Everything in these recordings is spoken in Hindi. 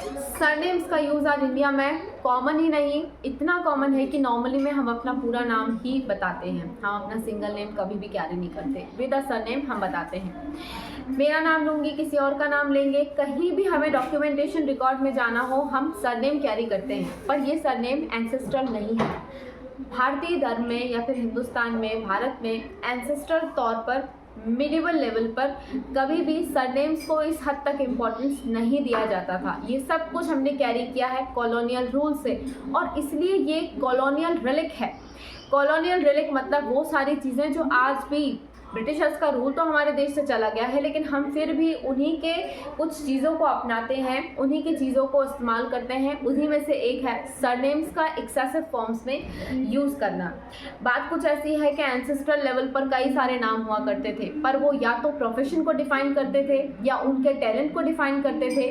सरनेम्स का यूज़ आज इंडिया में कॉमन ही नहीं, इतना कॉमन है कि नॉर्मली में हम अपना पूरा नाम ही बताते हैं। हम अपना सिंगल नेम कभी भी कैरी नहीं करते, विद अ सरनेम हम बताते हैं। मेरा नाम लूँगी, किसी और का नाम लेंगे, कहीं भी हमें डॉक्यूमेंटेशन रिकॉर्ड में जाना हो हम सरनेम कैरी करते हैं। पर ये सरनेम एंसेस्ट्रल नहीं है। भारतीय धर्म में या फिर हिंदुस्तान में, भारत में एंसेस्ट्रल तौर पर मिडिवल लेवल पर कभी भी सरनेम्स को इस हद तक इम्पोर्टेंस नहीं दिया जाता था। ये सब कुछ हमने कैरी किया है कॉलोनियल रूल से, और इसलिए ये कॉलोनियल रिलिक है। कॉलोनियल रिलिक मतलब वो सारी चीज़ें जो आज भी, ब्रिटिशर्स का रूल तो हमारे देश से चला गया है, लेकिन हम फिर भी उन्हीं के कुछ चीज़ों को अपनाते हैं, उन्हीं की चीज़ों को इस्तेमाल करते हैं। उन्हीं में से एक है सरनेम्स का एक्सेसिव फॉर्म्स में यूज़ करना। बात कुछ ऐसी है कि एंसेस्ट्रल लेवल पर कई सारे नाम हुआ करते थे, पर वो या तो प्रोफेशन को डिफाइन करते थे, या उनके टैलेंट को डिफाइन करते थे,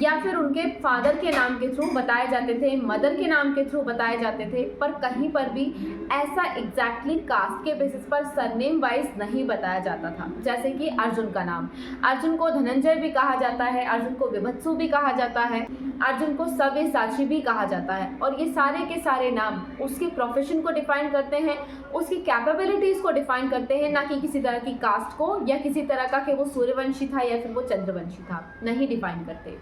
या फिर उनके फादर के नाम के थ्रू बताए जाते थे, मदर के नाम के थ्रू बताए जाते थे। पर कहीं पर भी ऐसा एग्जैक्टली कास्ट के बेसिस पर सरनेम वाइज नहीं बताया जाता था। जैसे कि अर्जुन का नाम, अर्जुन को धनंजय भी कहा जाता है, अर्जुन को विभत्सु भी कहा जाता है, अर्जुन को सव्यसाची भी कहा जाता है। और ये सारे के सारे नाम उसके प्रोफेशन को डिफाइन करते हैं, उसकी कैपेबिलिटीज़ को डिफाइन करते हैं, ना कि किसी तरह की कास्ट को या किसी तरह का कि वो सूर्यवंशी था या फिर वो चंद्रवंशी था, नहीं डिफाइन करते।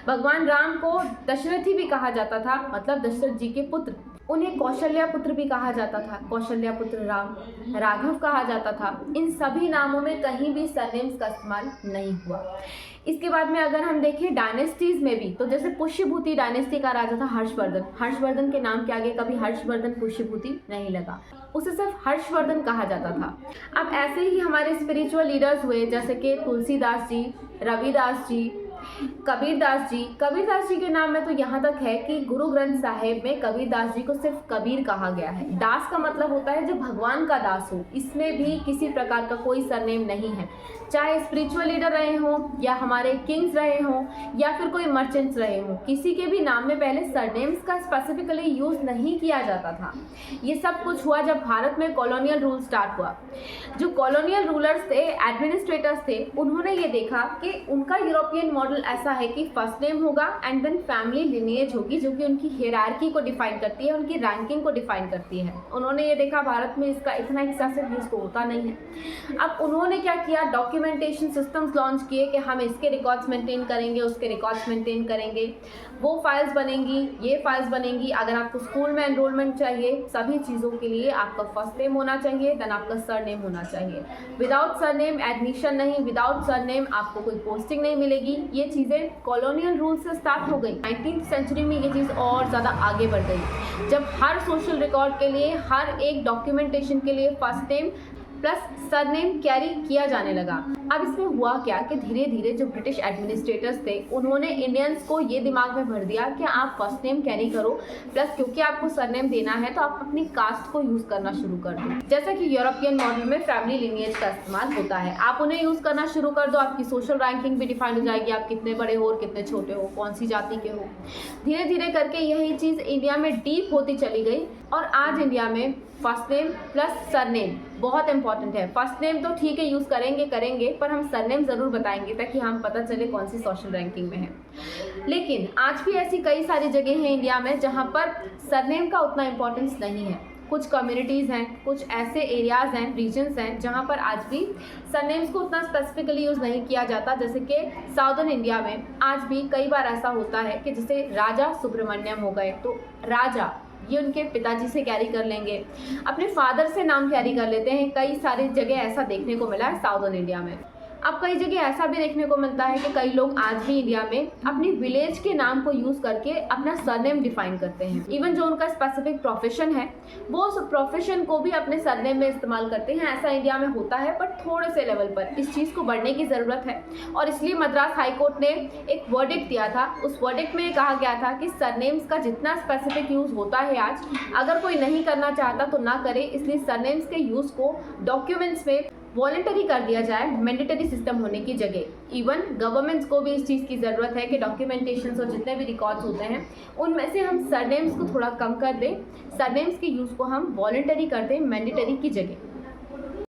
भगवान राम को दशरथी भी कहा जाता था, मतलब दशरथ जी के पुत्र। उन्हें कौशल्या पुत्र भी कहा जाता था, कौशल्या पुत्र राम। राघव कहा जाता था। इन सभी नामों में कहीं भी सरनेम्स का इस्तेमाल नहीं हुआ। इसके बाद में अगर हम देखें डायनेस्टीज़ में भी, तो जैसे पुष्यभूति डायनेस्टी का राजा था हर्षवर्धन। हर्षवर्धन के नाम के आगे कभी हर्षवर्धन पुष्यभूति नहीं लगा, उसे सिर्फ हर्षवर्धन कहा जाता था। अब ऐसे ही हमारे स्पिरिचुअल लीडर्स हुए, जैसे कि तुलसीदास जी, रविदास जी, कबीरदास जी। कबीरदास जी के नाम में तो यहाँ तक है कि गुरु ग्रंथ साहिब में कबीरदास जी को सिर्फ कबीर कहा गया है। दास का मतलब होता है जो भगवान का दास हो। इसमें भी किसी प्रकार का कोई सरनेम नहीं है, चाहे स्पिरिचुअल लीडर रहे हों या हमारे किंग्स रहे हों या फिर कोई मर्चेंट्स रहे हों, किसी के भी नाम में पहले सरनेम्स का स्पेसिफिकली यूज़ नहीं किया जाता था। ये सब कुछ हुआ जब भारत में कॉलोनियल रूल स्टार्ट हुआ। जो कॉलोनियल रूलर्स थे, एडमिनिस्ट्रेटर्स थे, उन्होंने ये देखा कि उनका यूरोपियन मॉडल ऐसा है कि फर्स्ट नेम होगा एंड देन फैमिली लिनिएज होगी, जो कि उनकी हायरार्की को डिफाइन करती है, उनकी रैंकिंग को डिफाइन करती है। उन्होंने ये देखा भारत में इसका इतना एक्सेसिव यूज़ तो होता नहीं है। अब उन्होंने क्या किया, डॉक्यूमेंटेशन सिस्टम्स लॉन्च किए कि हम इसके रिकॉर्ड्स मेंटेन करेंगे, उसके रिकॉर्ड्स मेंटेन करेंगे, वो फाइल्स बनेंगी, ये फाइल्स बनेंगी। अगर आपको स्कूल में एनरोलमेंट चाहिए, सभी चीज़ों के लिए आपका फर्स्ट नेम होना चाहिए, देन आपका सरनेम होना चाहिए। विदाउट सरनेम एडमिशन नहीं, विदाउट सरनेम आपको कोई पोस्टिंग नहीं मिलेगी। ये चीज़ें कॉलोनियल रूल से स्टार्ट हो गई। 19वीं सेंचुरी में ये चीज़ और ज़्यादा आगे बढ़ गई, जब हर सोशल रिकॉर्ड के लिए, हर एक डॉक्यूमेंटेशन के लिए first name plus surname carry किया जाने लगा। अब इसमें हुआ क्या कि धीरे धीरे जो ब्रिटिश एडमिनिस्ट्रेटर्स थे, उन्होंने इंडियंस को ये दिमाग में भर दिया कि आप फर्स्ट नेम कैरी करो, प्लस क्योंकि आपको सरनेम देना है तो आप अपनी कास्ट को यूज़ करना शुरू कर दो। जैसा कि यूरोपियन मॉडल में फैमिली लिनिएज का इस्तेमाल होता है, आप उन्हें यूज़ करना शुरू कर दो, आपकी सोशल रैंकिंग भी डिफाइन हो जाएगी, आप कितने बड़े हो और कितने छोटे हो, कौन सी जाति के हो। धीरे धीरे करके यही चीज़ इंडिया में डीप होती चली गई, और आज इंडिया में फर्स्ट नेम प्लस सरनेम बहुत इंपॉर्टेंट है। फर्स्ट नेम तो ठीक है यूज़ करेंगे, पर हम सरनेम ज़रूर बताएंगे ताकि हम पता चले कौन सी सोशल रैंकिंग में है। लेकिन आज भी ऐसी कई सारी जगह हैं इंडिया में जहाँ पर सरनेम का उतना इम्पोर्टेंस नहीं है। कुछ कम्युनिटीज़ हैं, कुछ ऐसे एरियाज़ हैं, रीजन्स हैं जहाँ पर आज भी सरनेम्स को उतना स्पेसिफिकली यूज़ नहीं किया जाता। जैसे कि साउदर्न इंडिया में आज भी कई बार ऐसा होता है कि जैसे राजा सुब्रमण्यम हो गए, तो राजा ये उनके पिताजी से कैरी कर लेंगे, अपने फादर से नाम कैरी कर लेते हैं। कई सारी जगह ऐसा देखने को मिला है साउदर्न इंडिया में। अब कई जगह ऐसा भी देखने को मिलता है कि कई लोग आज भी इंडिया में अपनी विलेज के नाम को यूज़ करके अपना सरनेम डिफाइन करते हैं। इवन जो उनका स्पेसिफिक प्रोफेशन है, वो उस प्रोफेशन को भी अपने सरनेम में इस्तेमाल करते हैं। ऐसा इंडिया में होता है, बट थोड़े से लेवल पर। इस चीज़ को बढ़ने की ज़रूरत है, और इसलिए मद्रास हाई कोर्ट ने एक वर्डिक्ट दिया था। उस वर्डिक्ट में कहा गया था कि सरनेम्स का जितना स्पेसिफिक यूज़ होता है आज, अगर कोई नहीं करना चाहता तो ना करे। इसलिए सरनेम्स के यूज़ को डॉक्यूमेंट्स में वॉलेंटरी कर दिया जाए, मैंडेटरी सिस्टम होने की जगह। इवन गवर्नमेंट्स को भी इस चीज़ की ज़रूरत है कि डॉक्यूमेंटेशंस और जितने भी रिकॉर्ड्स होते हैं उनमें से हम सरनेम्स को थोड़ा कम कर दें, सरनेम्स के यूज़ को हम वॉलेंटरी कर दें मैंडेटरी की जगह।